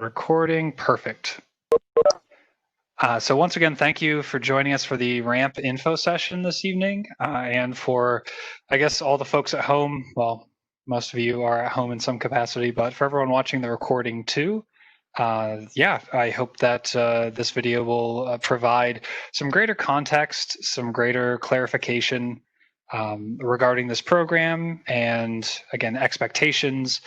Recording, perfect. So once again, thank you for joining us for the RaMP info session this evening. And for, I guess, all the folks at home, well, most of you are at home in some capacity, but for everyone watching the recording too, yeah, I hope that this video will provide some greater context, some greater clarification regarding this program, and again, expectations.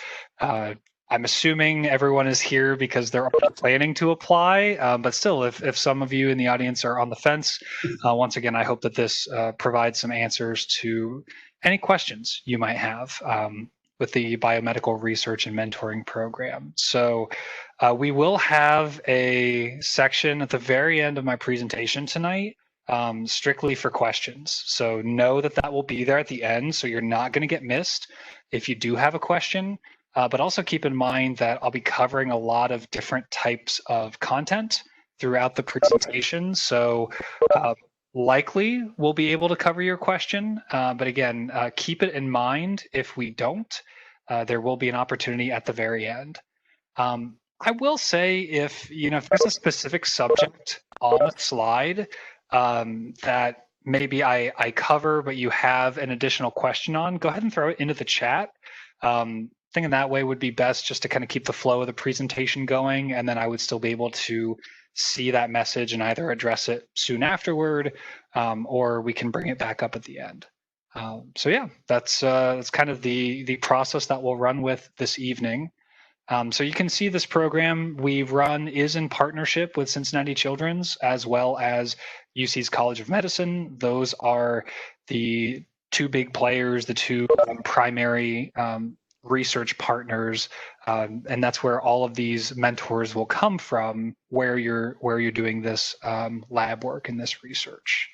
I'm assuming everyone is here because they're planning to apply, but still, if some of you in the audience are on the fence, once again, I hope that this provides some answers to any questions you might have with the biomedical research and mentoring program. So we will have a section at the very end of my presentation tonight strictly for questions. So know that that will be there at the end, so you're not going to get missed if you do have a question. But also keep in mind that I'll be covering a lot of different types of content throughout the presentation. So likely we'll be able to cover your question. But again, keep it in mind if we don't. There will be an opportunity at the very end. I will say if there's a specific subject on a slide that maybe I cover, but you have an additional question on, go ahead and throw it into the chat. Thinking that way would be best, just to kind of keep the flow of the presentation going, and then I would still be able to see that message and either address it soon afterward, or we can bring it back up at the end. So yeah, that's kind of the process that we'll run with this evening. So you can see this program we run is in partnership with Cincinnati Children's as well as UC's College of Medicine. Those are the two big players, the two primary research partners, and that's where all of these mentors will come from, where you're doing this lab work and this research.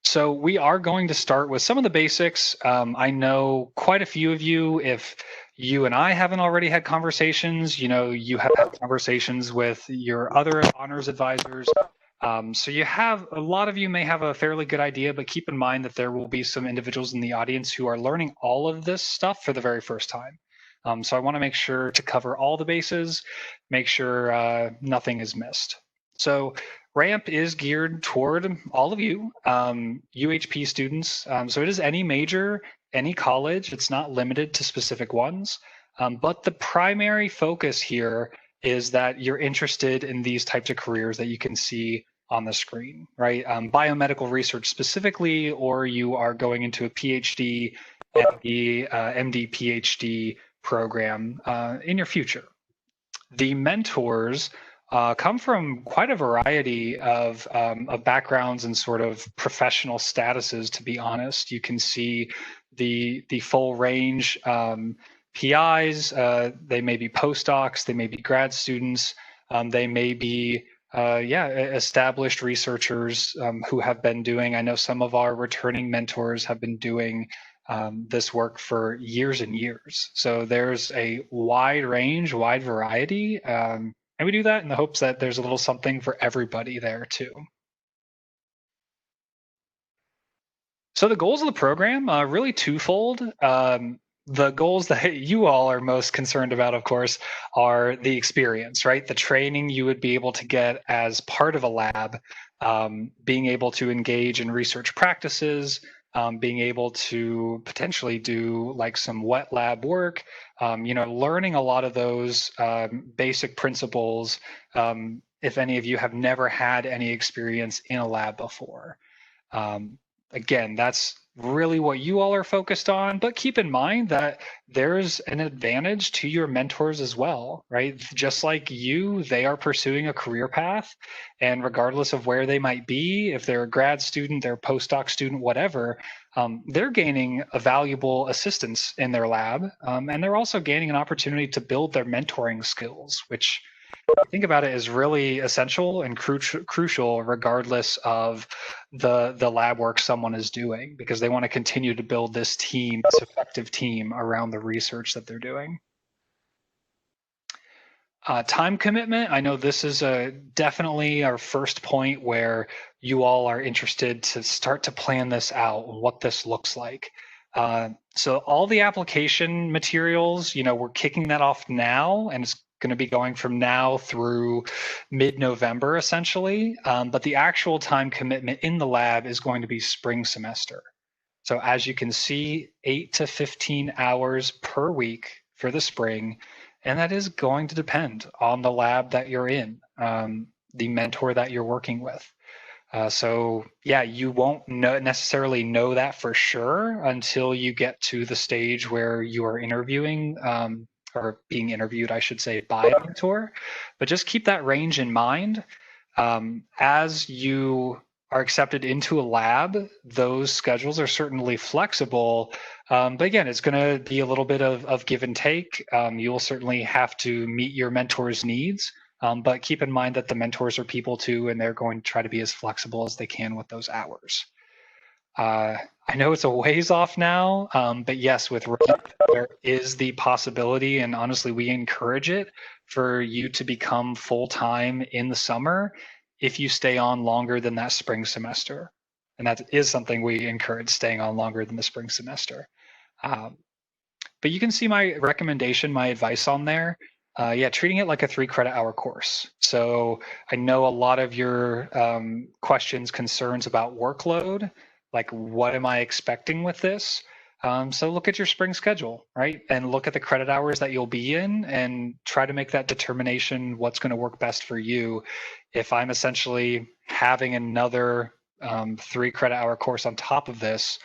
So we are going to start with some of the basics. I know quite a few of you, if you and I haven't already had conversations, you have had conversations with your other honors advisors. So a lot of you may have a fairly good idea, but keep in mind that there will be some individuals in the audience who are learning all of this stuff for the very first time. So I want to make sure to cover all the bases, make sure nothing is missed. So RaMP is geared toward all of you, UHP students. So it is any major, any college. It's not limited to specific ones. But the primary focus here is that you're interested in these types of careers that you can see on the screen, right? Biomedical research specifically, or you are going into a PhD, MD, PhD program in your future. The mentors come from quite a variety of backgrounds and sort of professional statuses, to be honest. You can see the full range. PIs, they may be postdocs, they may be grad students, they may be established researchers who have been doing, I know some of our returning mentors have been doing this work for years and years. So there's a wide range, wide variety, and we do that in the hopes that there's a little something for everybody there too. So the goals of the program are really twofold. The goals that you all are most concerned about, of course, are the experience, right? The training you would be able to get as part of a lab, being able to engage in research practices, being able to potentially do like some wet lab work, learning a lot of those basic principles, if any of you have never had any experience in a lab before. Again, that's really what you all are focused on, but keep in mind that there's an advantage to your mentors as well, right? Just like you, they are pursuing a career path, and regardless of where they might be, if they're a grad student, they're a postdoc student, whatever, they're gaining a valuable assistance in their lab, and they're also gaining an opportunity to build their mentoring skills, which I think about it is really essential and crucial regardless of the lab work someone is doing, because they want to continue to build this team, this effective team around the research that they're doing. Time commitment, I know this is definitely our first point where you all are interested to start to plan this out and what this looks like. So all the application materials, we're kicking that off now, and it's going to be going from now through mid-November, essentially. But the actual time commitment in the lab is going to be spring semester. So as you can see, 8 to 15 hours per week for the spring, and that is going to depend on the lab that you're in, the mentor that you're working with. So yeah, you won't necessarily know that for sure until you get to the stage where you are interviewing or being interviewed, I should say, by a mentor. But just keep that range in mind. As you are accepted into a lab, those schedules are certainly flexible. But again, it's going to be a little bit of give and take. You will certainly have to meet your mentor's needs. But keep in mind that the mentors are people too, and they're going to try to be as flexible as they can with those hours. I know it's a ways off now, but yes, with RaMP, there is the possibility, and honestly, we encourage it, for you to become full-time in the summer if you stay on longer than that spring semester. And that is something we encourage, staying on longer than the spring semester. But you can see my recommendation, my advice on there. Yeah, treating it like a 3 credit hour course. So I know a lot of your questions, concerns about workload, like what am I expecting with this? So look at your spring schedule, right? And look at the credit hours that you'll be in and try to make that determination what's going to work best for you. If I'm essentially having another 3 credit hour course on top of this,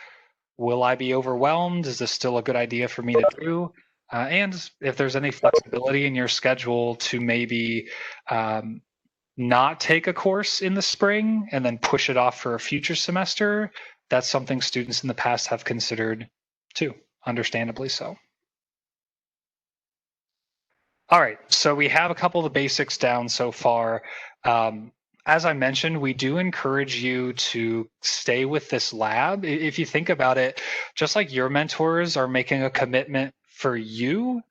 will I be overwhelmed? Is this still a good idea for me to do? And if there's any flexibility in your schedule to maybe not take a course in the spring and then push it off for a future semester, that's something students in the past have considered too, understandably so. All right, so we have a couple of the basics down so far. As I mentioned, we do encourage you to stay with this lab. If you think about it, just like your mentors are making a commitment for you,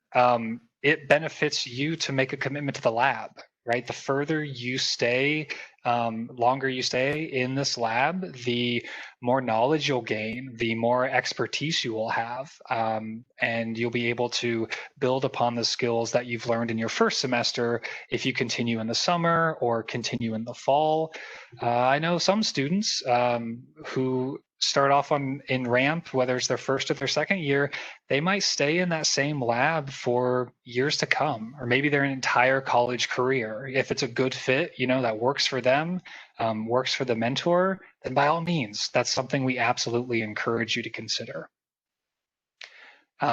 it benefits you to make a commitment to the lab, right? The further you stay, longer you stay in this lab, the more knowledge you'll gain, the more expertise you will have, and you'll be able to build upon the skills that you've learned in your first semester if you continue in the summer or continue in the fall. I know some students who start off in RaMP, whether it's their first or their second year, they might stay in that same lab for years to come, or maybe their entire college career. If it's a good fit, that works for them, works for the mentor, then by all means, that's something we absolutely encourage you to consider.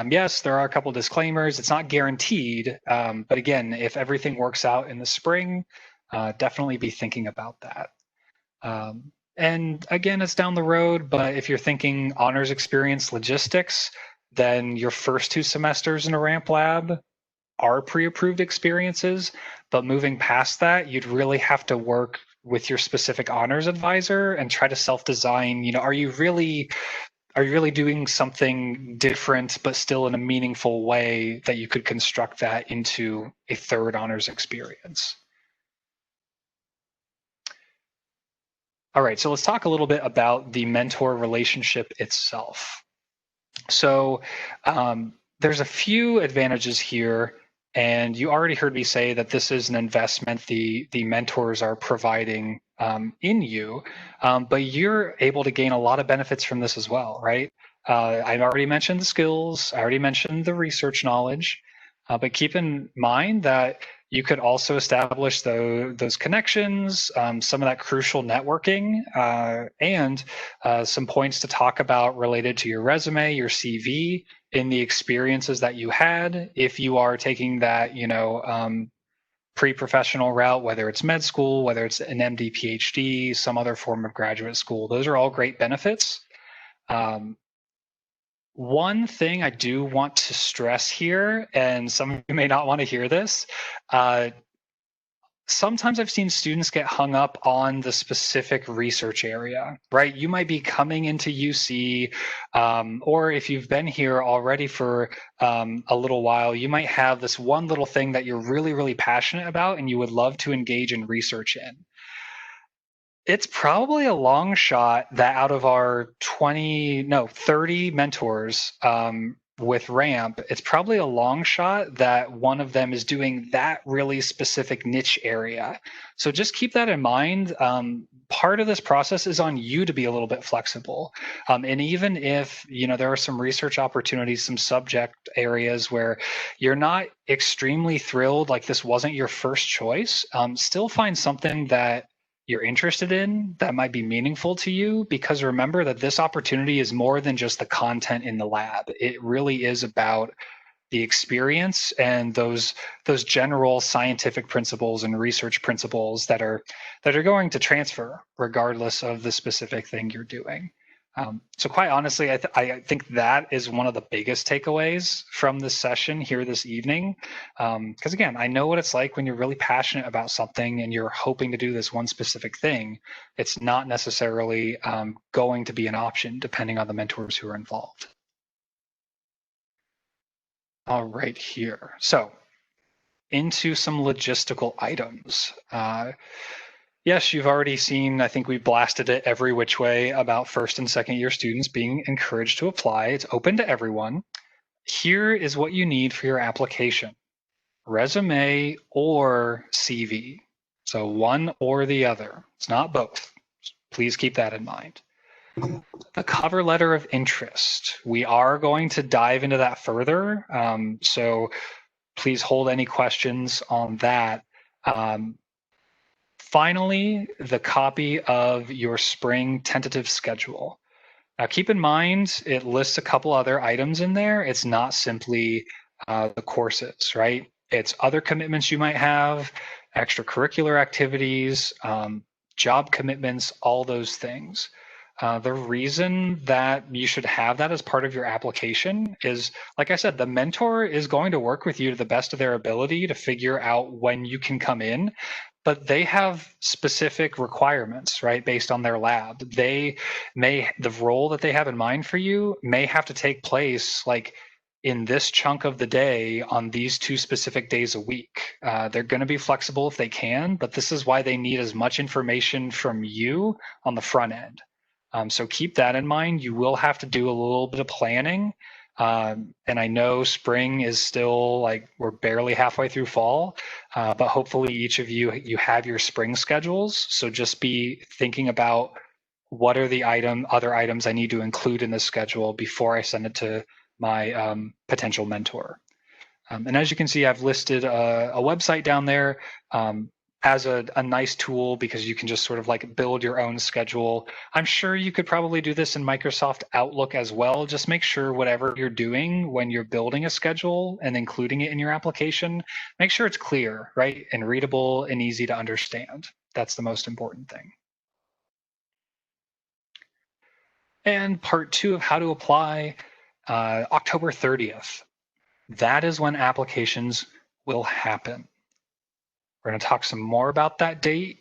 Yes, there are a couple disclaimers. It's not guaranteed, but again, if everything works out in the spring, definitely be thinking about that. And again, it's down the road, but if you're thinking honors experience logistics, then your first 2 semesters in a RaMP lab are pre-approved experiences. But moving past that, you'd really have to work with your specific honors advisor and try to self-design. Are you really doing something different, but still in a meaningful way that you could construct that into a third honors experience? All right, so let's talk a little bit about the mentor relationship itself. So there's a few advantages here, and you already heard me say that this is an investment the mentors are providing in you, but you're able to gain a lot of benefits from this as well, right? I already mentioned the skills, I already mentioned the research knowledge, but keep in mind that you could also establish those connections, some of that crucial networking, and some points to talk about related to your resume, your CV, in the experiences that you had. If you are taking that, pre-professional route, whether it's med school, whether it's an MD, PhD, some other form of graduate school, those are all great benefits. One thing I do want to stress here, and some of you may not want to hear this, sometimes I've seen students get hung up on the specific research area, right? You might be coming into UC, or if you've been here already for a little while, you might have this one little thing that you're really, really passionate about and you would love to engage in research in. It's probably a long shot that out of our 30 mentors with RaMP, it's probably a long shot that one of them is doing that really specific niche area. So just keep that in mind. Part of this process is on you to be a little bit flexible. And even if, there are some research opportunities, some subject areas where you're not extremely thrilled, like this wasn't your first choice, still find something that you're interested in that might be meaningful to you, because remember that this opportunity is more than just the content in the lab. It really is about the experience and those general scientific principles and research principles that are going to transfer regardless of the specific thing you're doing. So quite honestly, I think that is one of the biggest takeaways from this session here this evening. Because again, I know what it's like when you're really passionate about something and you're hoping to do this one specific thing. It's not necessarily going to be an option depending on the mentors who are involved. All right, here. So into some logistical items. Yes, you've already seen, I think we blasted it every which way about first and second year students being encouraged to apply. It's open to everyone. Here is what you need for your application: resume or CV. So one or the other. It's not both. Please keep that in mind. The cover letter of interest. We are going to dive into that further. So please hold any questions on that. Finally, the copy of your spring tentative schedule. Now, keep in mind, it lists a couple other items in there. It's not simply the courses, right? It's other commitments you might have, extracurricular activities, job commitments, all those things. The reason that you should have that as part of your application is, like I said, the mentor is going to work with you to the best of their ability to figure out when you can come in, but they have specific requirements, right, based on their lab. The role that they have in mind for you may have to take place like in this chunk of the day on these 2 specific days a week. They're going to be flexible if they can, but this is why they need as much information from you on the front end. So keep that in mind. You will have to do a little bit of planning. And I know spring is still like we're barely halfway through fall, but hopefully each of you have your spring schedules. So just be thinking about what are the other items I need to include in the schedule before I send it to my potential mentor. And as you can see, I've listed a website down there as a nice tool, because you can just sort of like build your own schedule. I'm sure you could probably do this in Microsoft Outlook as well. Just make sure whatever you're doing when you're building a schedule and including it in your application, make sure it's clear, right, and readable and easy to understand. That's the most important thing. And part 2 of how to apply, October 30th. That is when applications will happen. We're going to talk some more about that date.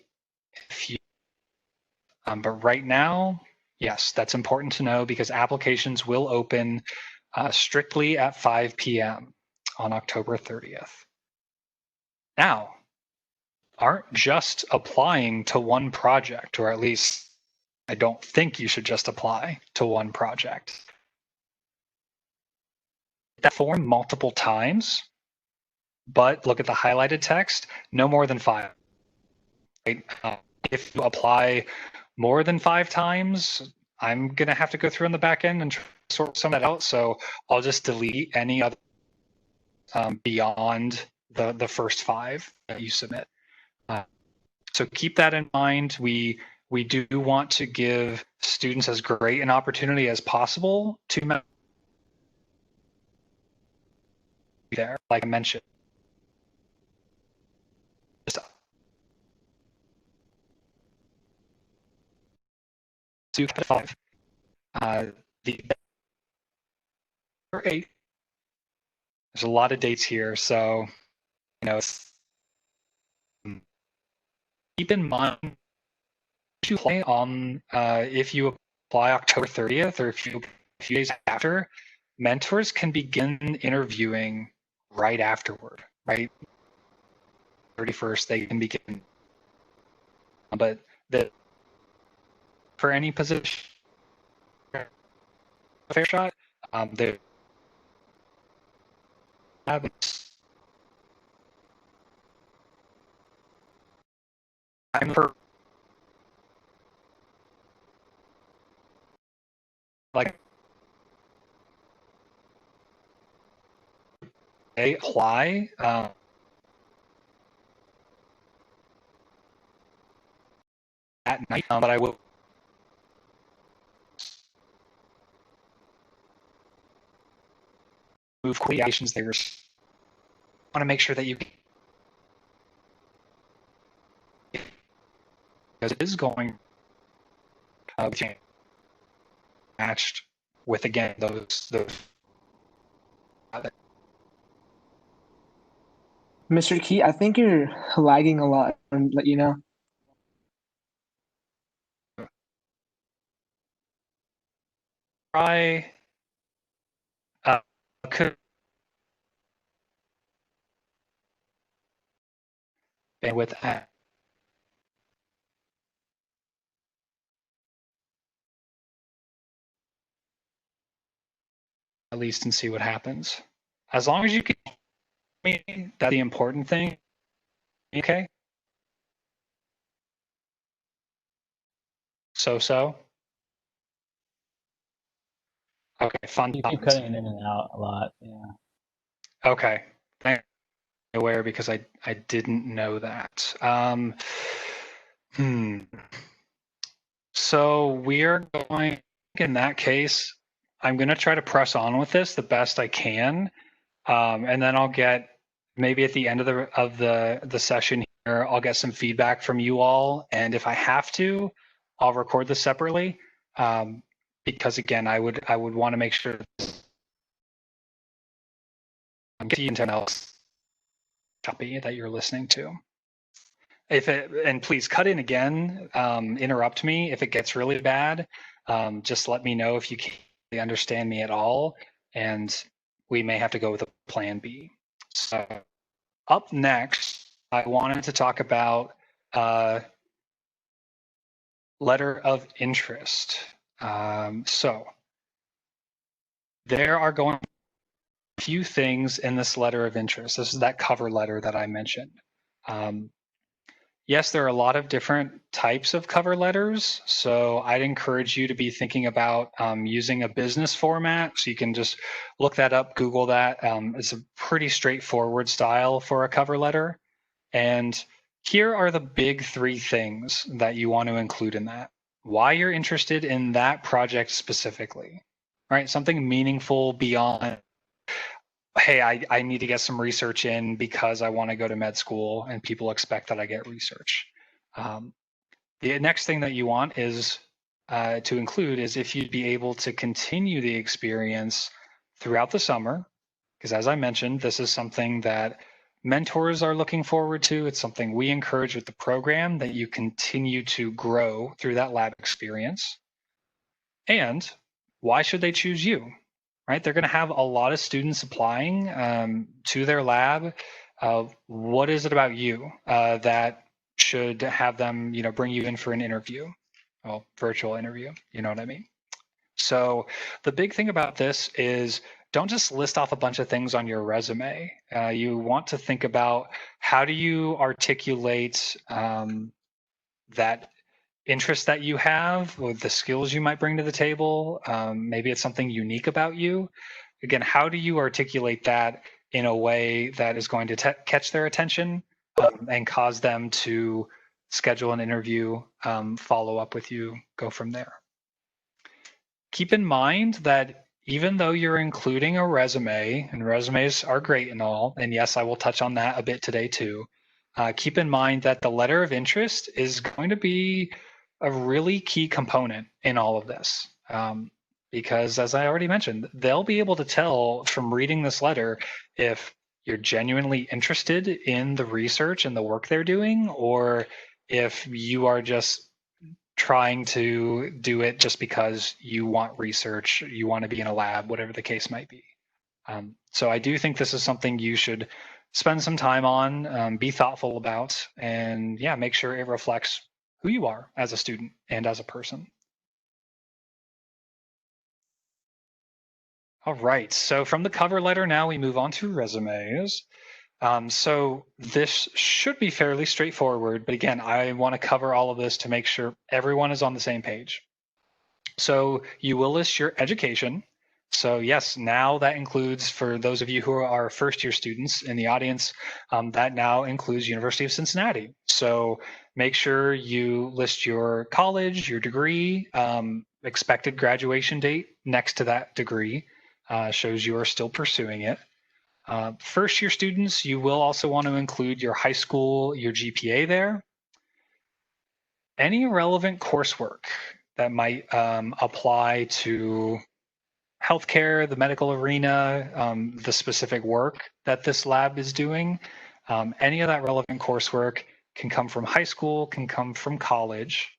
But right now, yes, that's important to know, because applications will open strictly at 5 p.m. on October 30th. Now, aren't just applying to one project, or at least I don't think you should just apply to one project. That form multiple times, but look at the highlighted text, no more than 5. Right? If you apply more than 5 times, I'm going to have to go through on the back end and sort some of that out. So I'll just delete any other beyond the first 5 that you submit. So keep that in mind. We do want to give students as great an opportunity as possible to there, like I mentioned. Just 5. The 8. There's a lot of dates here, so keep in mind if you apply on if you apply October 30th, or if you a few days after, mentors can begin interviewing right afterward, right? 31st, they can begin. But the for any position, a fair shot. They have time for like they apply. At night, but I will move qualifications. They want to make sure that you, because it is going matched with again those. Mr. Key, I think you're lagging a lot. And let you know. I could with at least and see what happens. As long as you can, that's the important thing. Okay. So. Okay, fun. You keep cutting in and out a lot. Yeah. Okay. I'm aware because I didn't know that. So we are going, in that case, I'm going to try to press on with this the best I can. And then I'll get, maybe at the end of the session here, I'll get some feedback from you all. And if I have to, I'll record this separately. Because again, I would want to make sure I'm getting into else copy that you're listening to. And please cut in again, interrupt me if it gets really bad. Just let me know if you can't understand me at all, and we may have to go with a plan B. So up next, I wanted to talk about letter of interest. So there are going to be a few things in this letter of interest. This is that cover letter that I mentioned. Yes, there are a lot of different types of cover letters. So I'd encourage you to be thinking about using a business format. So you can just look that up, Google that. It's a pretty straightforward style for a cover letter. And here are the big three things that you want to include in that. Why you're interested in that project specifically, right? Something meaningful beyond, hey, I need to get some research in because I want to go to med school and people expect that I get research. The next thing that you want is to include is if you'd be able to continue the experience throughout the summer, because as I mentioned, this is something that mentors are looking forward to. It's something we encourage with the program, that you continue to grow through that lab experience. And why should they choose you? Right? They're going to have a lot of students applying to their lab. What is it about you that should have them, bring you in for an interview? Well, virtual interview, you know what I mean? So the big thing about this is don't just list off a bunch of things on your resume. You want to think about how do you articulate that interest that you have, or the skills you might bring to the table. Maybe it's something unique about you. Again, how do you articulate that in a way that is going to catch their attention and cause them to schedule an interview, follow up with you, go from there. Keep in mind that even though you're including a resume, and resumes are great and all, and yes, I will touch on that a bit today too, keep in mind that the letter of interest is going to be a really key component in all of this. Because as I already mentioned, they'll be able to tell from reading this letter if you're genuinely interested in the research and the work they're doing, or if you are just trying to do it just because you want research, you want to be in a lab, whatever the case might be. So I do think this is something you should spend some time on, be thoughtful about, and yeah, make sure it reflects who you are as a student and as a person. All right, so from the cover letter now we move on to resumes. So this should be fairly straightforward, but again, I want to cover all of this to make sure everyone is on the same page. So you will list your education. So yes, now that includes, for those of you who are first year students in the audience, that now includes University of Cincinnati. So make sure you list your college, your degree, expected graduation date next to that degree, shows you are still pursuing it. First year students, you will also want to include your high school, your GPA there. Any relevant coursework that might apply to healthcare, the medical arena, the specific work that this lab is doing. Any of that relevant coursework can come from high school, can come from college.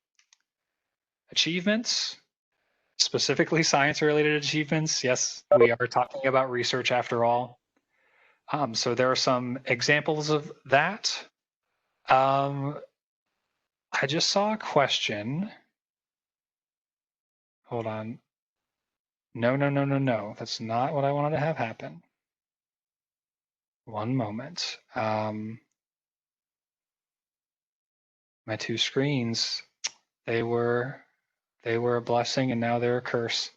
Achievements, specifically science-related achievements. Yes, we are talking about research after all. So there are some examples of that. I just saw a question. Hold on. No. That's not what I wanted to have happen. One moment. My two screens, they were a blessing and now they're a curse.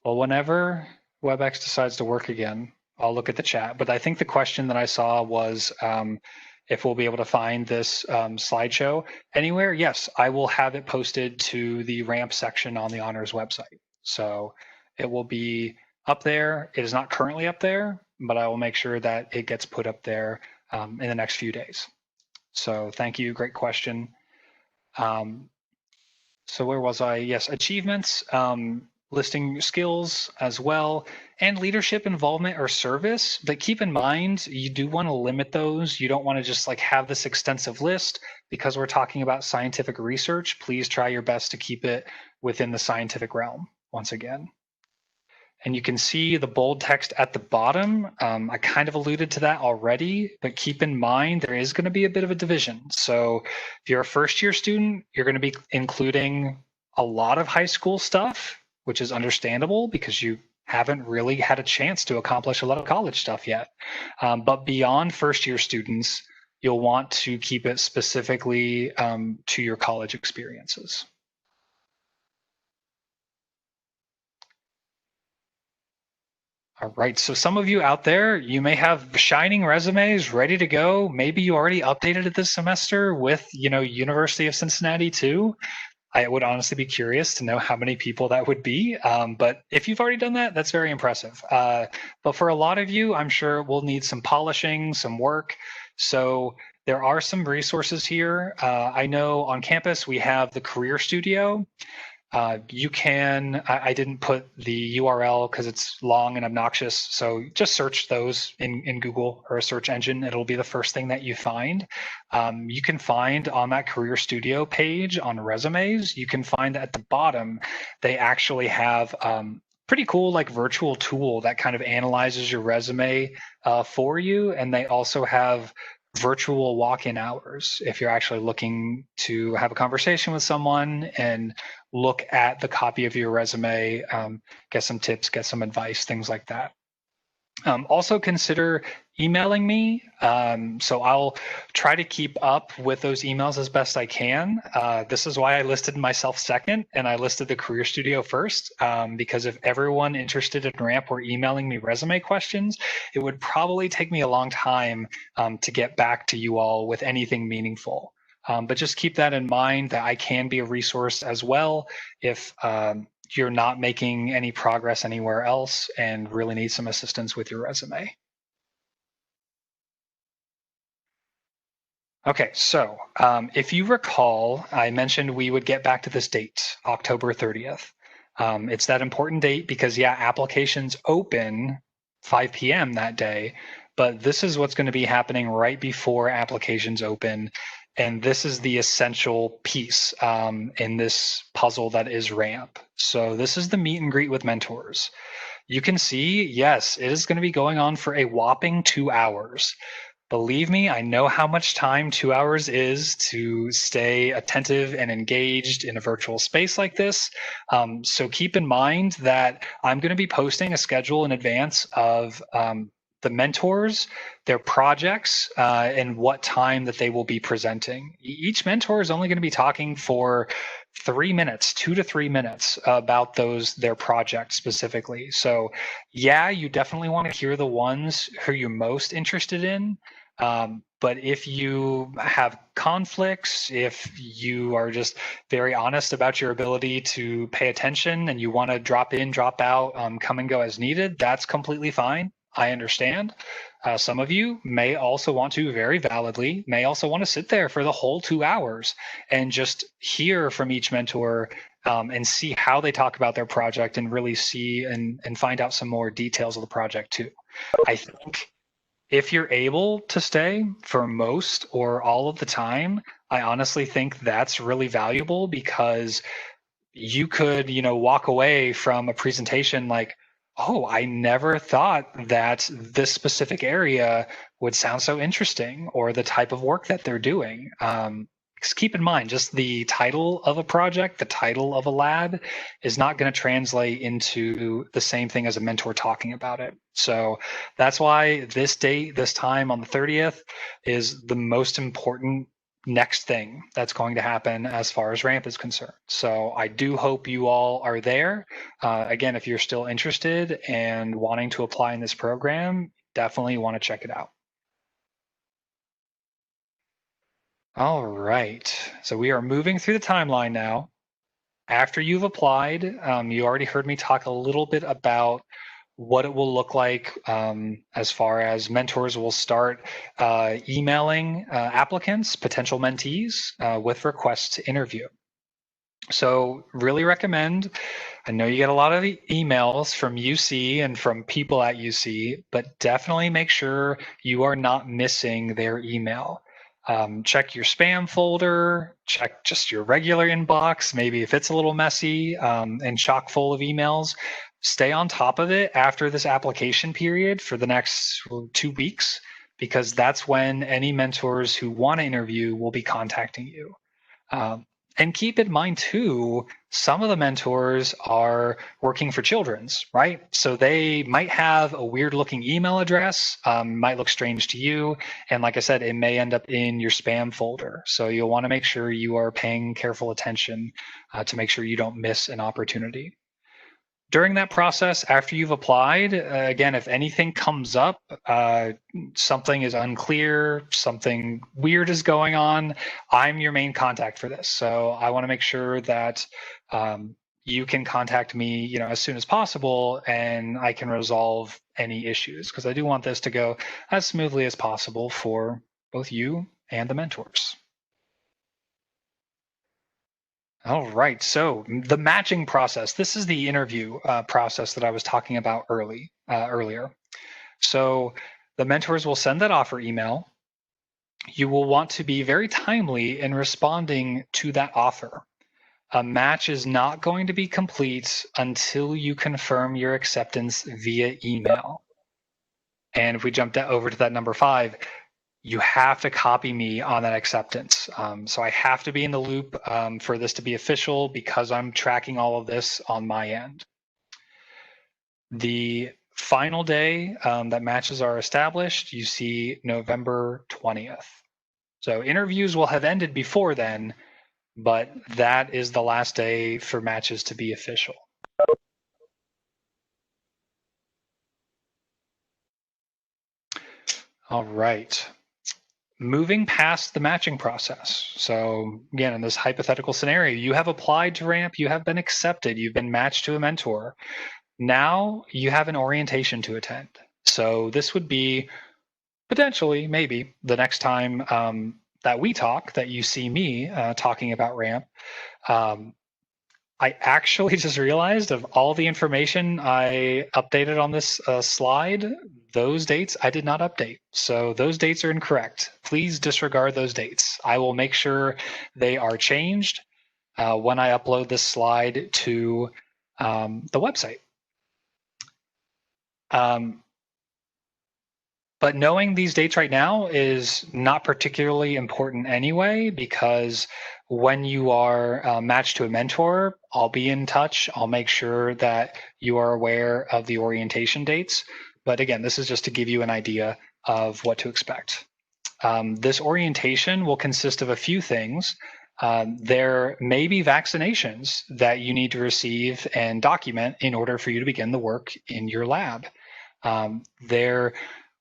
Well, whenever WebEx decides to work again, I'll look at the chat. But I think the question that I saw was if we'll be able to find this slideshow anywhere. Yes, I will have it posted to the RaMP section on the honors website. So it will be up there. It is not currently up there, but I will make sure that it gets put up there in the next few days. So thank you, great question. So where was I? Yes, achievements, listing skills as well, and leadership involvement or service. But keep in mind, you do want to limit those. You don't want to just like have this extensive list because we're talking about scientific research. Please try your best to keep it within the scientific realm once again. And you can see the bold text at the bottom. I kind of alluded to that already, but keep in mind there is going to be a bit of a division. So if you're a first year student, you're going to be including a lot of high school stuff, which is understandable because you haven't really had a chance to accomplish a lot of college stuff yet. But beyond first year students, you'll want to keep it specifically to your college experiences. All right, so some of you out there, you may have shining resumes ready to go. Maybe you already updated it this semester with, University of Cincinnati too. I would honestly be curious to know how many people that would be. But if you've already done that, that's very impressive. But for a lot of you, I'm sure we'll need some polishing, some work. So there are some resources here. I know on campus we have the Career Studio. You can, I didn't put the URL because it's long and obnoxious. So just search those in Google or a search engine. It'll be the first thing that you find. You can find on that Career Studio page on resumes, you can find at the bottom, they actually have pretty cool like virtual tool that kind of analyzes your resume for you. And they also have virtual walk-in hours if you're actually looking to have a conversation with someone and look at the copy of your resume, get some tips, get some advice, things like that. Also consider emailing me. So I'll try to keep up with those emails as best I can. This is why I listed myself second and I listed the Career Studio first, because if everyone interested in RaMP were emailing me resume questions, it would probably take me a long time to get back to you all with anything meaningful. But just keep that in mind that I can be a resource as well if you're not making any progress anywhere else and really need some assistance with your resume. Okay, so if you recall, I mentioned we would get back to this date, October 30th. It's that important date because, yeah, applications open 5 p.m. that day, but this is what's going to be happening right before applications open. And this is the essential piece in this puzzle that is RaMP. So this is the meet and greet with mentors. You can see, yes, it is going to be going on for a whopping 2 hours. Believe me, I know how much time 2 hours is to stay attentive and engaged in a virtual space like this. So keep in mind that I'm going to be posting a schedule in advance of the mentors, their projects, and what time that they will be presenting. Each mentor is only going to be talking for 3 minutes, 2 to 3 minutes about their project specifically. So yeah, you definitely want to hear the ones who you're most interested in. But if you have conflicts, if you are just very honest about your ability to pay attention and you want to drop in, drop out, come and go as needed, that's completely fine. I understand. Some of you may also want to, very validly, may also want to sit there for the whole 2 hours and just hear from each mentor and see how they talk about their project and really see and find out some more details of the project too. I think if you're able to stay for most or all of the time, I honestly think that's really valuable because you could, walk away from a presentation like, oh, I never thought that this specific area would sound so interesting or the type of work that they're doing. Just keep in mind, just the title of a project, the title of a lab is not going to translate into the same thing as a mentor talking about it. So that's why this date, this time on the 30th is the most important next thing that's going to happen as far as RaMP is concerned. So I do hope you all are there. Again, if you're still interested and wanting to apply in this program, definitely want to check it out. All right, so we are moving through the timeline now. After you've applied, you already heard me talk a little bit about what it will look like as far as mentors will start emailing applicants, potential mentees, with requests to interview. So really recommend, I know you get a lot of emails from UC and from people at UC, but definitely make sure you are not missing their email. Check your spam folder, check just your regular inbox, maybe if it's a little messy and chock full of emails. Stay on top of it after this application period for the next 2 weeks, because that's when any mentors who want to interview will be contacting you. And keep in mind too, some of the mentors are working for children's, right? So they might have a weird looking email address, might look strange to you. And like I said, it may end up in your spam folder. So you'll want to make sure you are paying careful attention to make sure you don't miss an opportunity. During that process, after you've applied, again, if anything comes up, something is unclear, something weird is going on, I'm your main contact for this. So I want to make sure that you can contact me, as soon as possible, and I can resolve any issues, because I do want this to go as smoothly as possible for both you and the mentors. All right, so the matching process. This is the interview process that I was talking about earlier. So the mentors will send that offer email. You will want to be very timely in responding to that offer. A match is not going to be complete until you confirm your acceptance via email. And if we jump over to that number 5, you have to copy me on that acceptance. So I have to be in the loop for this to be official because I'm tracking all of this on my end. The final day that matches are established, you see November 20th. So interviews will have ended before then, but that is the last day for matches to be official. All right. Moving past the matching process. So again, in this hypothetical scenario, you have applied to RaMP, you have been accepted, you've been matched to a mentor. Now you have an orientation to attend. So this would be potentially, maybe, the next time that we talk, that you see me talking about RaMP. I actually just realized of all the information I updated on this slide, those dates I did not update. So those dates are incorrect. Please disregard those dates. I will make sure they are changed when I upload this slide to the website. But knowing these dates right now is not particularly important anyway, because when you are matched to a mentor, I'll be in touch. I'll make sure that you are aware of the orientation dates. But again, this is just to give you an idea of what to expect. This orientation will consist of a few things. There may be vaccinations that you need to receive and document in order for you to begin the work in your lab. There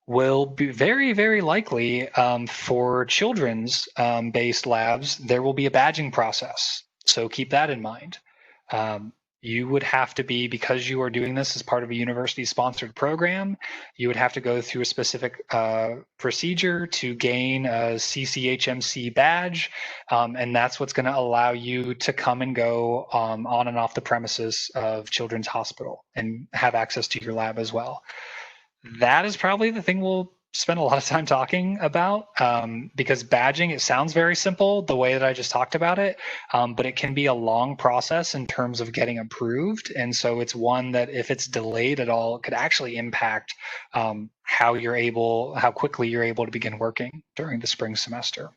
will be very, very likely for children's based labs, there will be a badging process. So keep that in mind. You would have to be, because you are doing this as part of a university sponsored program, you would have to go through a specific procedure to gain a CCHMC badge. And that's what's going to allow you to come and go on and off the premises of Children's Hospital and have access to your lab as well. That is probably the thing we'll spend a lot of time talking about, because badging, it sounds very simple the way that I just talked about it, but it can be a long process in terms of getting approved. And so it's one that if it's delayed at all, it could actually impact how quickly you're able to begin working during the spring semester.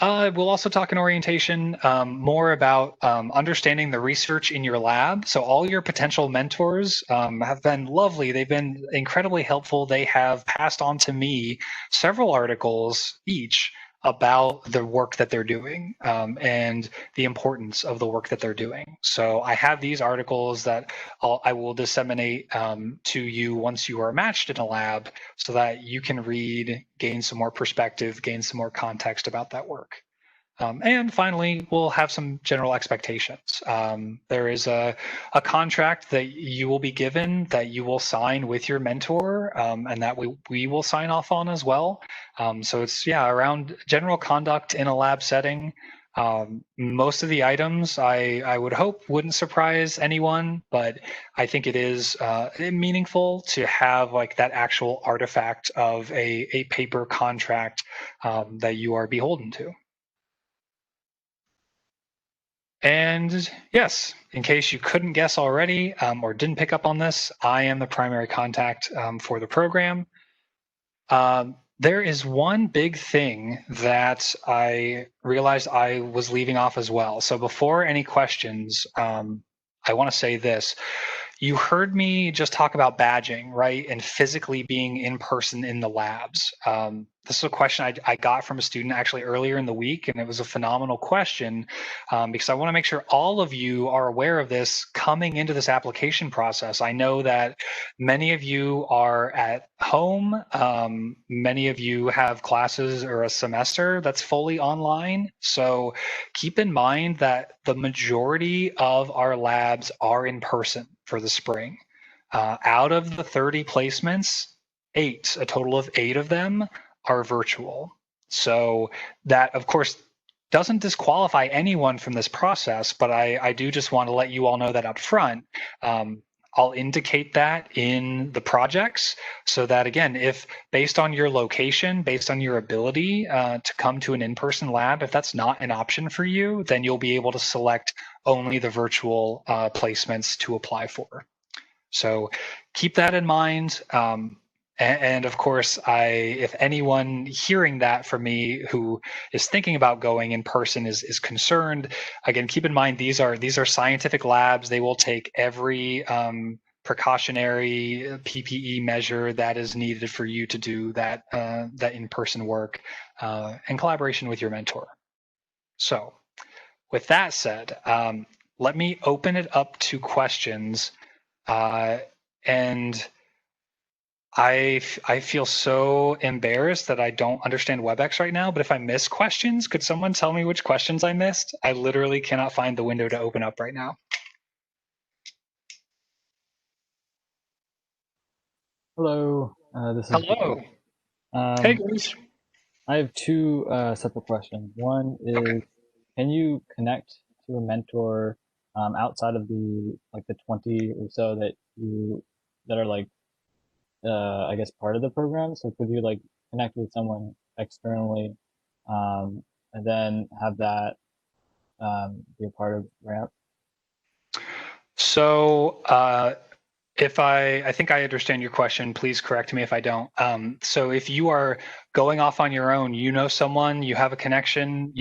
We'll also talk in orientation more about understanding the research in your lab. So all your potential mentors have been lovely. They've been incredibly helpful. They have passed on to me several articles each about the work that they're doing and the importance of the work that they're doing. So I have these articles that I will disseminate to you once you are matched in a lab so that you can read, gain some more perspective, gain some more context about that work. And finally, we'll have some general expectations. There is a contract that you will be given that you will sign with your mentor and that we will sign off on as well. So it's, around general conduct in a lab setting. Most of the items I would hope wouldn't surprise anyone, but I think it is meaningful to have like that actual artifact of a paper contract that you are beholden to. And yes, in case you couldn't guess already or didn't pick up on this, I am the primary contact for the program. There is one big thing that I realized I was leaving off as well. So before any questions, I want to say this. You heard me just talk about badging, right? And physically being in person in the labs. This is a question I got from a student actually earlier in the week, and it was a phenomenal question because I want to make sure all of you are aware of this coming into this application process. I know that many of you are at home. Many of you have classes or a semester that's fully online. So keep in mind that the majority of our labs are in person for the spring. Out of the 30 placements, a total of 8 of them are virtual. So that, of course, doesn't disqualify anyone from this process, but I do just want to let you all know that up front. I'll indicate that in the projects so that, again, if based on your location, based on your ability to come to an in-person lab, if that's not an option for you, then you'll be able to select only the virtual placements to apply for. So keep that in mind. And of course, if anyone hearing that from me who is thinking about going in person is concerned, again, keep in mind these are scientific labs. They will take every precautionary PPE measure that is needed for you to do that in-person work in collaboration with your mentor. So with that said, let me open it up to questions. And I feel so embarrassed that I don't understand WebEx right now, but if I miss questions, could someone tell me which questions I missed? I literally cannot find the window to open up right now. Hello, this is Hello. Hey, Grace. I have two separate questions. One is, can you connect to a mentor outside of the 20 or so that are I guess part of the program? So could you connect with someone externally and then have that be a part of RaMP? So If I think I understand your question, please correct me if I don't. So if you are going off on your own, you know someone, you have a connection,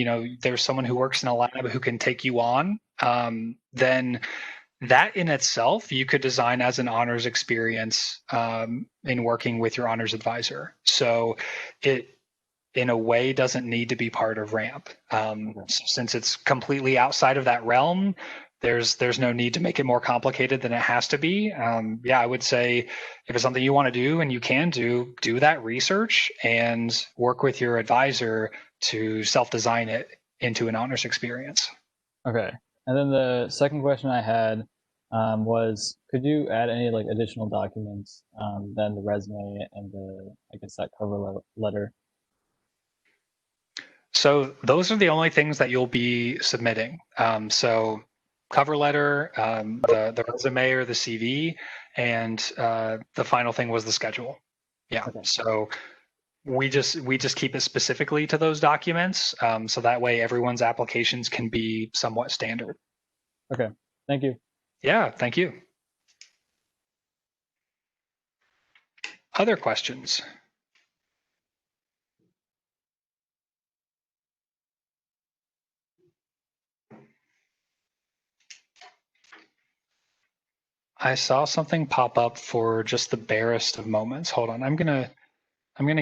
there's someone who works in a lab who can take you on, then that in itself, you could design as an honors experience in working with your honors advisor. So it, in a way, doesn't need to be part of RaMP. Since it's completely outside of that realm, there's no need to make it more complicated than it has to be. I would say if it's something you want to do and you can do that research and work with your advisor to self-design it into an honors experience. Okay. And then the second question I had was, could you add any like additional documents than the resume and that cover letter? So those are the only things that you'll be submitting. So cover letter, the resume or the CV, and the final thing was the schedule. Yeah. Okay. So we just keep it specifically to those documents, so that way everyone's applications can be somewhat standard. Okay. Thank you. Yeah. Thank you. Other questions? I saw something pop up for just the barest of moments. Hold on. I'm gonna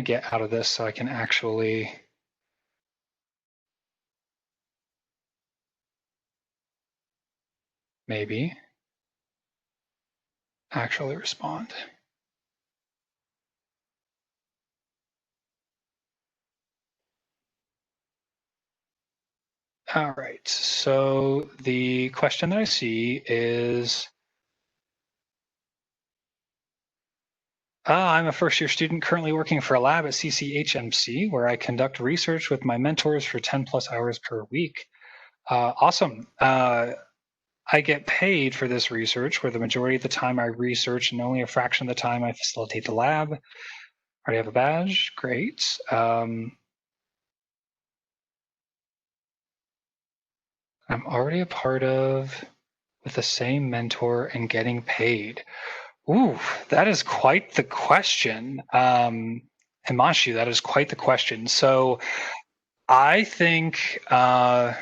get out of this so I can actually maybe actually respond. All right. So the question that I see is, I'm a first-year student currently working for a lab at CCHMC where I conduct research with my mentors for 10 plus hours per week. Awesome. I get paid for this research where the majority of the time I research and only a fraction of the time I facilitate the lab. I already have a badge. Great. I'm already a part of with the same mentor and getting paid. Ooh, that is quite the question. Himanshu, that is quite the question. So I think, I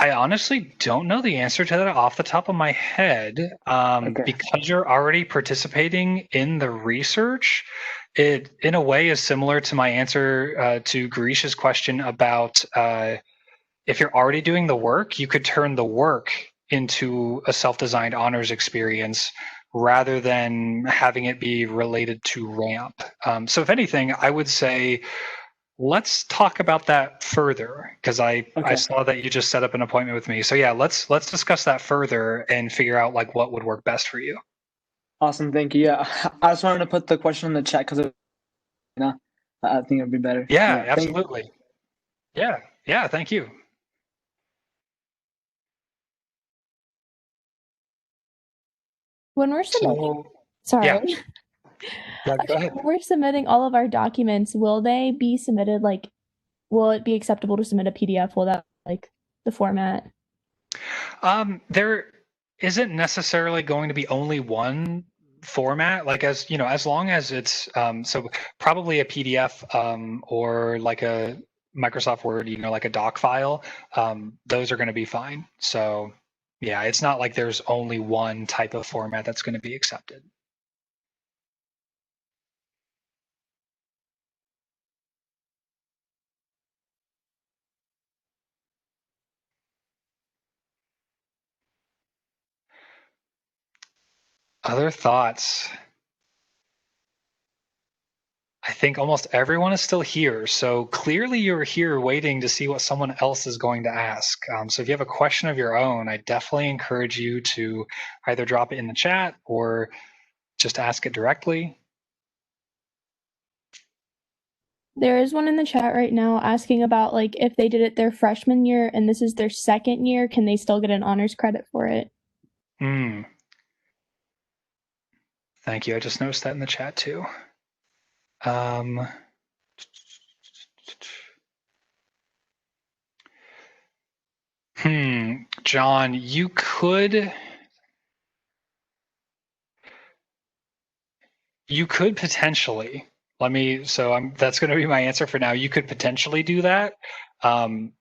honestly don't know the answer to that off the top of my head. Okay. Because you're already participating in the research, it in a way is similar to my answer to Grisha's question about if you're already doing the work, you could turn the work into a self-designed honors experience rather than having it be related to RaMP. So if anything, I would say, let's talk about that further because I saw that you just set up an appointment with me. So yeah, let's discuss that further and figure out like what would work best for you. Awesome, thank you. Yeah, I just wanted to put the question in the chat because I think it'd be better. Yeah, absolutely. Yeah, thank you. When we're submitting, Yeah, go ahead. When we're submitting all of our documents, will they be submitted will it be acceptable to submit a PDF? Will that the format? There isn't necessarily going to be only one format, as long as it's so probably a PDF or like a Microsoft Word, like a doc file. Those are going to be fine. So yeah, it's not like there's only one type of format that's going to be accepted. Other thoughts? I think almost everyone is still here. So clearly you're here waiting to see what someone else is going to ask. So if you have a question of your own, I definitely encourage you to either drop it in the chat or just ask it directly. There is one in the chat right now asking about if they did it their freshman year and this is their second year, can they still get an honors credit for it? Thank you. I just noticed that in the chat too. John, you could You could potentially. That's going to be my answer for now. You could potentially do that. Once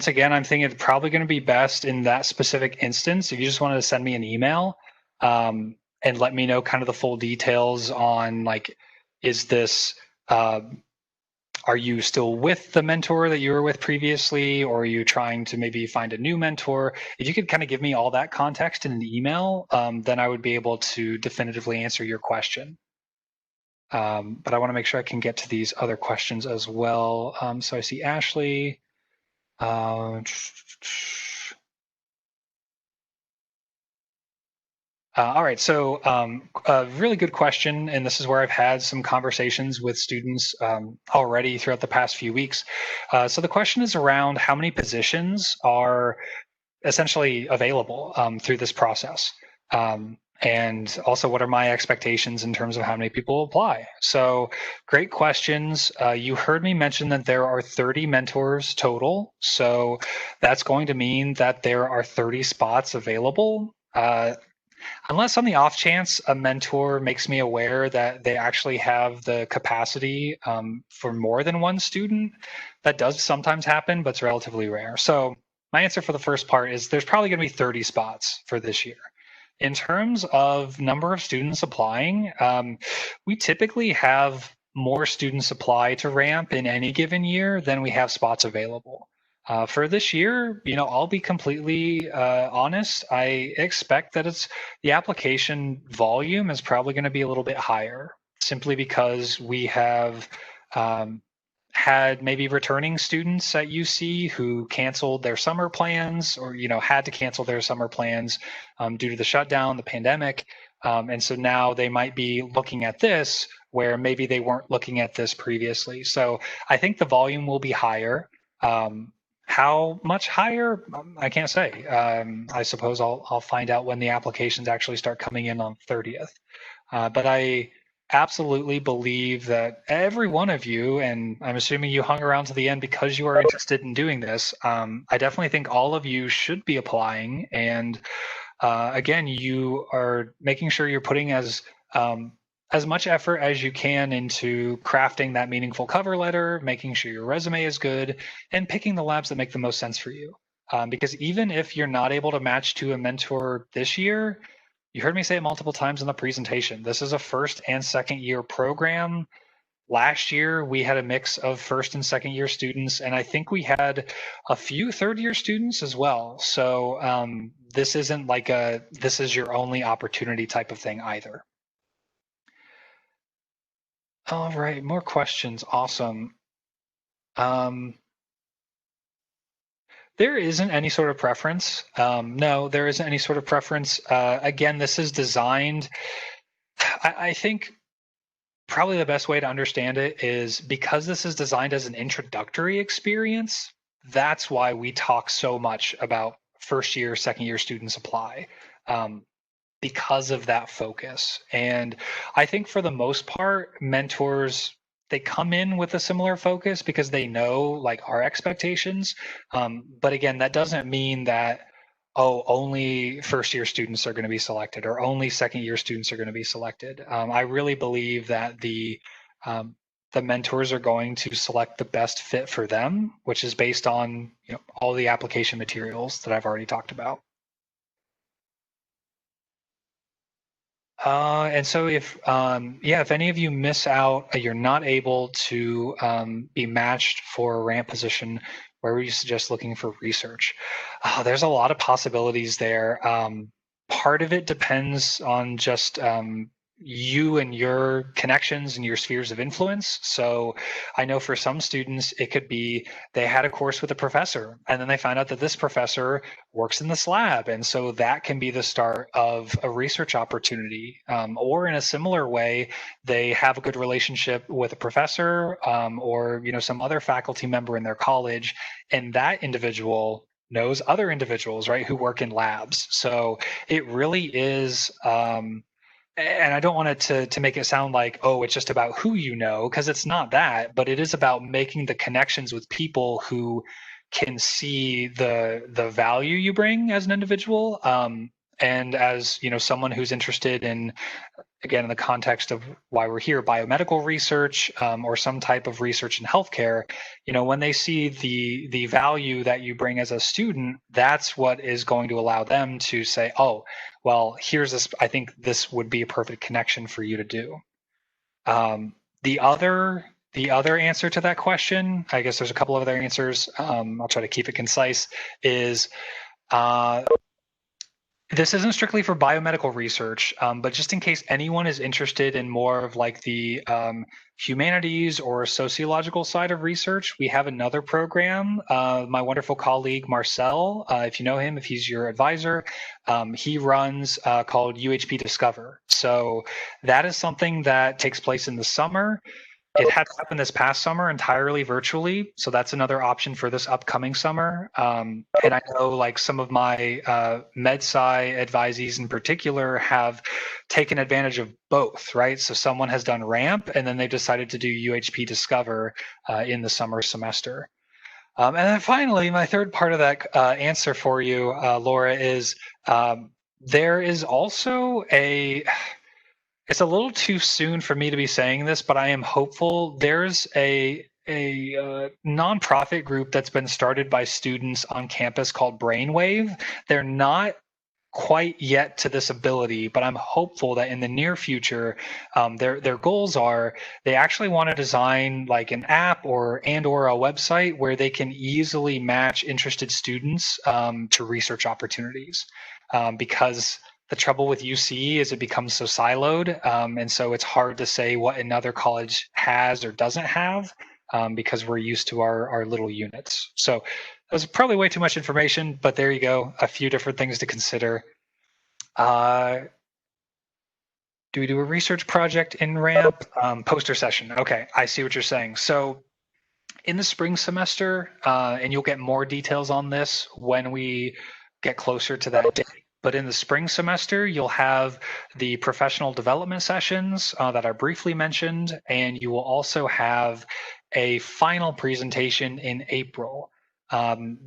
again, I'm thinking it's probably going to be best in that specific instance if you just wanted to send me an email and let me know kind of the full details on, like, is this are you still with the mentor that you were with previously, or are you trying to maybe find a new mentor? If you could kind of give me all that context in an email, then I would be able to definitively answer your question. But I want to make sure I can get to these other questions as well. So I see Ashley. All right, so a really good question, and this is where I've had some conversations with students already throughout the past few weeks. So the question is around how many positions are essentially available through this process. And also, what are my expectations in terms of how many people apply? So great questions. You heard me mention that there are 30 mentors total. So that's going to mean that there are 30 spots available. Unless on the off chance a mentor makes me aware that they actually have the capacity for more than one student, that does sometimes happen, but it's relatively rare. So my answer for the first part is there's probably going to be 30 spots for this year. In terms of number of students applying, we typically have more students apply to RaMP in any given year than we have spots available. For this year, I'll be completely honest. I expect that the application volume is probably going to be a little bit higher, simply because we have had maybe returning students at UC who canceled their summer plans, or had to cancel their summer plans due to the shutdown, the pandemic, and so now they might be looking at this where maybe they weren't looking at this previously. So I think the volume will be higher. How much higher? I can't say. I suppose I'll find out when the applications actually start coming in on 30th. But I absolutely believe that every one of you, and I'm assuming you hung around to the end because you are interested in doing this, I definitely think all of you should be applying. And again, you are making sure you're putting as much effort as you can into crafting that meaningful cover letter, making sure your resume is good, and picking the labs that make the most sense for you. Because even if you're not able to match to a mentor this year, you heard me say it multiple times in the presentation, this is a first and second year program. Last year, we had a mix of first and second year students, and I think we had a few third year students as well. So this isn't like this is your only opportunity type of thing either. All right, more questions. Awesome. There isn't any sort of preference. No, there isn't any sort of preference. Again, this is designed, I think probably the best way to understand it is because this is designed as an introductory experience, that's why we talk so much about first year, second year students apply. Because of that focus. And I think for the most part, mentors, they come in with a similar focus because they know like our expectations. But again, that doesn't mean that, only first year students are going to be selected or only second year students are going to be selected. I really believe that the mentors are going to select the best fit for them, which is based on all the application materials that I've already talked about. And so if any of you miss out, you're not able to be matched for a RaMP position, where would you suggest looking for research? There's a lot of possibilities there. Part of it depends on just you and your connections and your spheres of influence. So I know for some students, it could be they had a course with a professor and then they found out that this professor works in this lab. And so that can be the start of a research opportunity. Or in a similar way, they have a good relationship with a professor or some other faculty member in their college, and that individual knows other individuals, right, who work in labs. So it really is and I don't want it to make it sound like, it's just about who you know, because it's not that, but it is about making the connections with people who can see the value you bring as an individual, and as someone who's interested in again, in the context of why we're here, biomedical research or some type of research in healthcare, when they see the value that you bring as a student, that's what is going to allow them to say, oh, well, here's this, I think this would be a perfect connection for you to do. The other answer to that question, I guess there's a couple of other answers, I'll try to keep it concise, is this isn't strictly for biomedical research, but just in case anyone is interested in more of like the humanities or sociological side of research, we have another program. My wonderful colleague, Marcel, if you know him, if he's your advisor, he runs called UHP Discover. So that is something that takes place in the summer. It had happened this past summer entirely virtually, so that's another option for this upcoming summer. And I know like some of my med-sci advisees in particular have taken advantage of both, right? So someone has done RaMP and then they decided to do UHP Discover in the summer semester. And then finally, my third part of that answer for you, Laura, is there is also it's a little too soon for me to be saying this, but I am hopeful. There's a nonprofit group that's been started by students on campus called Brainwave. They're not quite yet to this ability, but I'm hopeful that in the near future, their goals are they actually want to design like an app or a website where they can easily match interested students to research opportunities, because the trouble with UC is it becomes so siloed, and so it's hard to say what another college has or doesn't have because we're used to our little units. So that was probably way too much information, but there you go, a few different things to consider. Do we do a research project in RaMP? Poster session. Okay, I see what you're saying. So in the spring semester, and you'll get more details on this when we get closer to that date. But in the spring semester, you'll have the professional development sessions that are briefly mentioned, and you will also have a final presentation in April.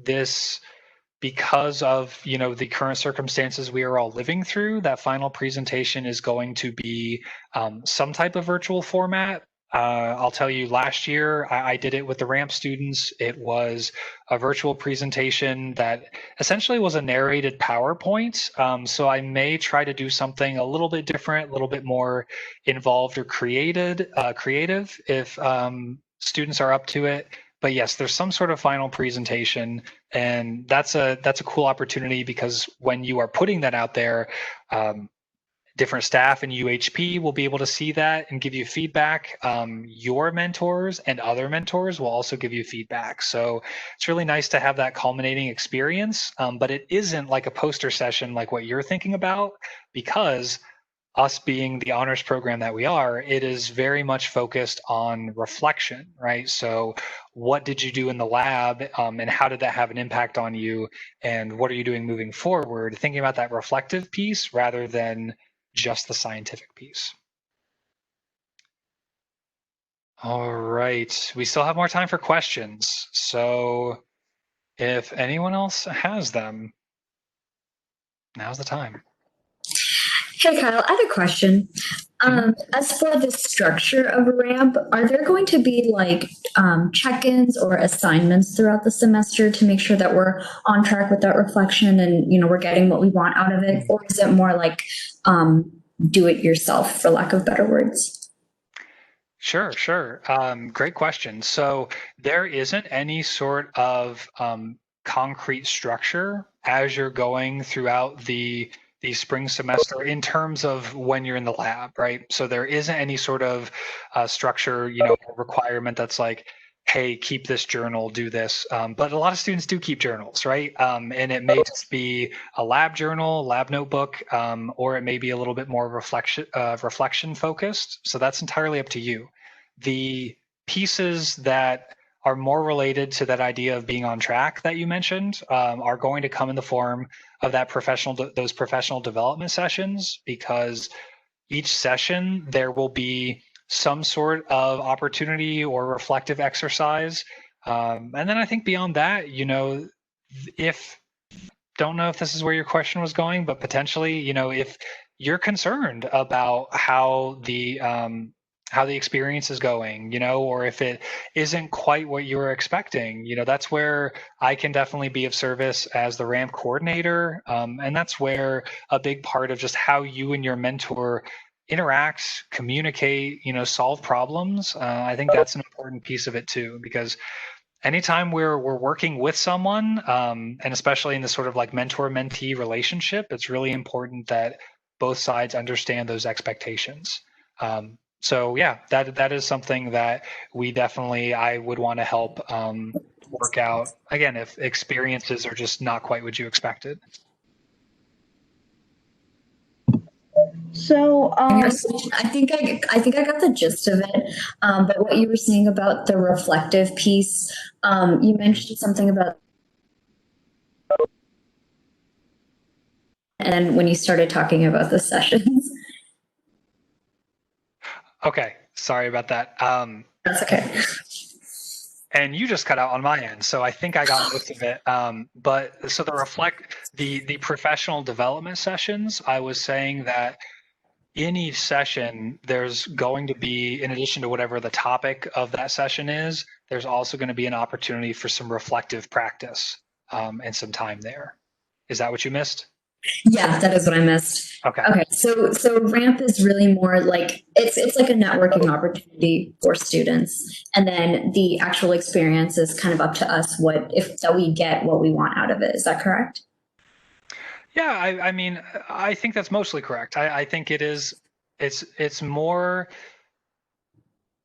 This, because of the current circumstances we are all living through, that final presentation is going to be some type of virtual format. I'll tell you, last year I did it with the RaMP students. It was a virtual presentation that essentially was a narrated PowerPoint. So I may try to do something a little bit different, a little bit more involved or creative if students are up to it. But yes, there's some sort of final presentation, and that's a cool opportunity because when you are putting that out there, different staff in UHP will be able to see that and give you feedback. Your mentors and other mentors will also give you feedback. So it's really nice to have that culminating experience, but it isn't like a poster session like what you're thinking about, because us being the honors program that we are, it is very much focused on reflection, right? So what did you do in the lab, and how did that have an impact on you, and what are you doing moving forward? Thinking about that reflective piece rather than just the scientific piece. All right, we still have more time for questions. So if anyone else has them, now's the time. Hey, Kyle, I have a question. As for the structure of RaMP, are there going to be like check-ins or assignments throughout the semester to make sure that we're on track with that reflection and we're getting what we want out of it? Or is it more like do it yourself, for lack of better words? Sure. Great question. So there isn't any sort of concrete structure as you're going throughout the spring semester in terms of when you're in the lab, right? So there isn't any sort of structure, requirement that's like, hey, keep this journal, do this. But a lot of students do keep journals, right? And it may just be a lab journal, lab notebook, or it may be a little bit more reflection focused. So that's entirely up to you. The pieces that are more related to that idea of being on track that you mentioned are going to come in the form of those professional development sessions, because each session there will be some sort of opportunity or reflective exercise. And then I think beyond that, don't know if this is where your question was going, but potentially, if you're concerned about how the experience is going, or if it isn't quite what you were expecting, that's where I can definitely be of service as the RaMP coordinator. And that's where a big part of just how you and your mentor interact, communicate, solve problems. I think that's an important piece of it too, because anytime we're working with someone, and especially in this sort of like mentor-mentee relationship, it's really important that both sides understand those expectations. So yeah, that is something that I would want to help work out, again, if experiences are just not quite what you expected. So, I think I got the gist of it. But what you were saying about the reflective piece, you mentioned something about, and when you started talking about the sessions. Okay, sorry about that. That's okay. And you just cut out on my end, so I think I got most of it. But so the professional development sessions, I was saying that in each session, there's going to be, in addition to whatever the topic of that session is, there's also going to be an opportunity for some reflective practice and some time there. Is that what you missed? Yeah, that is what I missed. Okay. Okay. So RaMP is really more like it's like a networking opportunity for students, and then the actual experience is kind of up to us that we get what we want out of it. Is that correct? Yeah, I mean, I think that's mostly correct. I think it is. It's more.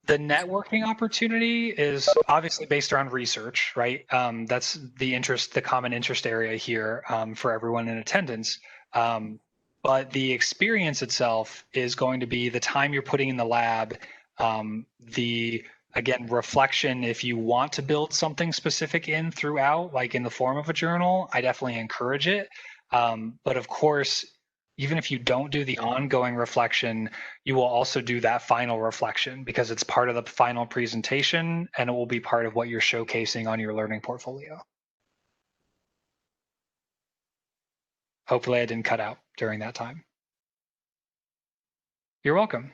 The networking opportunity is obviously based around research, right? That's the common interest area here for everyone in attendance. But the experience itself is going to be the time you're putting in the lab, again, reflection. If you want to build something specific throughout, like in the form of a journal, I definitely encourage it. But of course, even if you don't do the ongoing reflection, you will also do that final reflection because it's part of the final presentation and it will be part of what you're showcasing on your learning portfolio. Hopefully I didn't cut out during that time. You're welcome.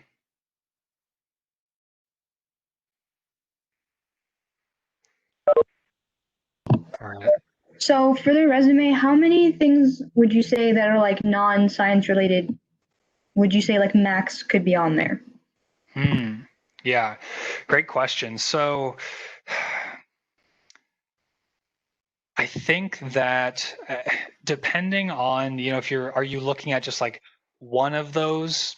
All right. So for the resume, how many things would you say that are like non-science related, would you say like max could be on there? Yeah, great question. So I think that depending on, are you looking at just like one of those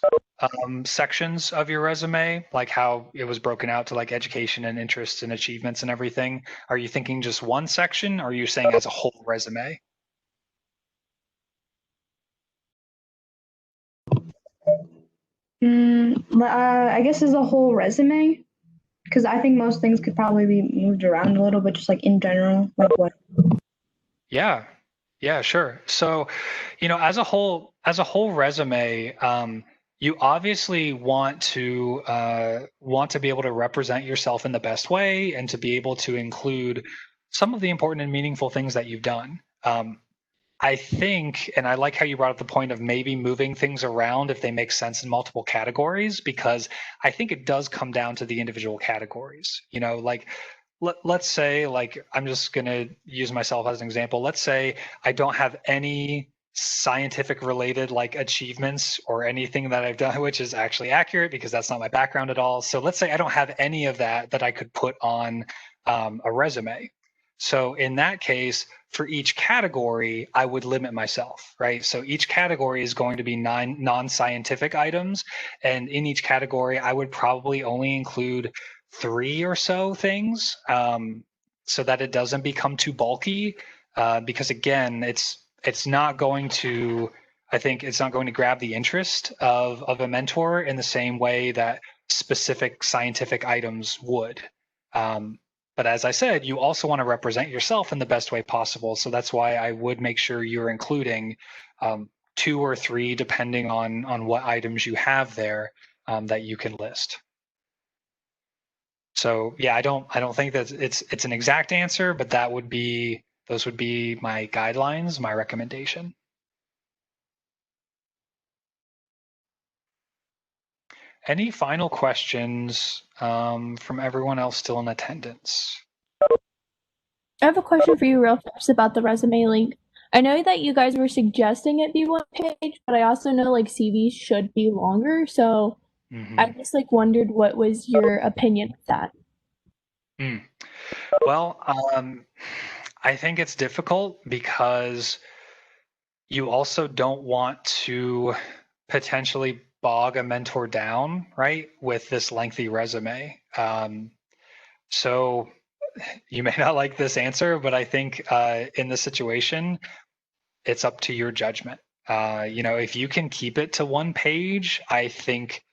sections of your resume, like how it was broken out to like education and interests and achievements and everything? Are you thinking just one section, or are you saying as a whole resume? I guess as a whole resume, because I think most things could probably be moved around a little bit, just like in general, like what? Yeah, sure. So, as a whole resume, you obviously want to be able to represent yourself in the best way and to be able to include some of the important and meaningful things that you've done. I think, and I like how you brought up the point of maybe moving things around if they make sense in multiple categories, because I think it does come down to the individual categories. Like let's say, like, I'm just going to use myself as an example. Let's say I don't have any scientific related like achievements or anything that I've done, which is actually accurate because that's not my background at all. So let's say I don't have any of that I could put on a resume. So in that case, for each category, I would limit myself, right? So each category is going to be 9 non-scientific items. And in each category, I would probably only include 3 or so things so that it doesn't become too bulky. Because again, it's not going to, I think it's not going to grab the interest of a mentor in the same way that specific scientific items would. But as I said, you also want to represent yourself in the best way possible. So that's why I would make sure you're including 2 or 3, depending on what items you have there that you can list. So yeah, I don't think that it's an exact answer, but those would be my guidelines, my recommendation. Any final questions from everyone else still in attendance? I have a question for you real fast about the resume link. I know that you guys were suggesting it be one page, but I also know like CVs should be longer. So I just like wondered what was your opinion of that? Well, I think it's difficult because you also don't want to potentially bog a mentor down, right, with this lengthy resume. So you may not like this answer, but I think in this situation, it's up to your judgment. If you can keep it to one page, I think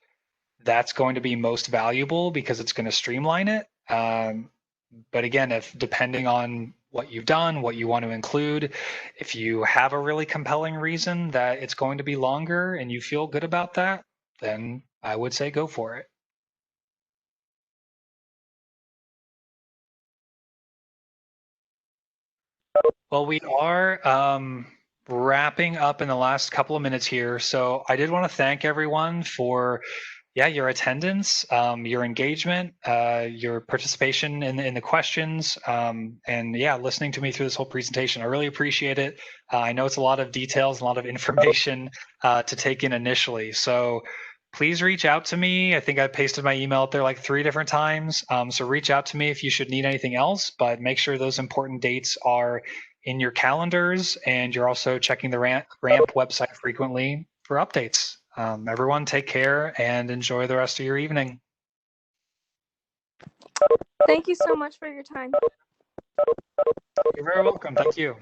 that's going to be most valuable because it's going to streamline it. But again, if depending on what you've done, what you want to include, if you have a really compelling reason that it's going to be longer and you feel good about that, then I would say go for it. Well, we are wrapping up in the last couple of minutes here. So I did want to thank everyone for your attendance, your engagement, your participation in the questions, and listening to me through this whole presentation. I really appreciate it. I know it's a lot of details, a lot of information to take in initially. So please reach out to me. I think I pasted my email up there like 3 different times. So reach out to me if you should need anything else, but make sure those important dates are in your calendars and you're also checking the RaMP website frequently for updates. Everyone take care and enjoy the rest of your evening. Thank you so much for your time. You're very welcome. Thank you.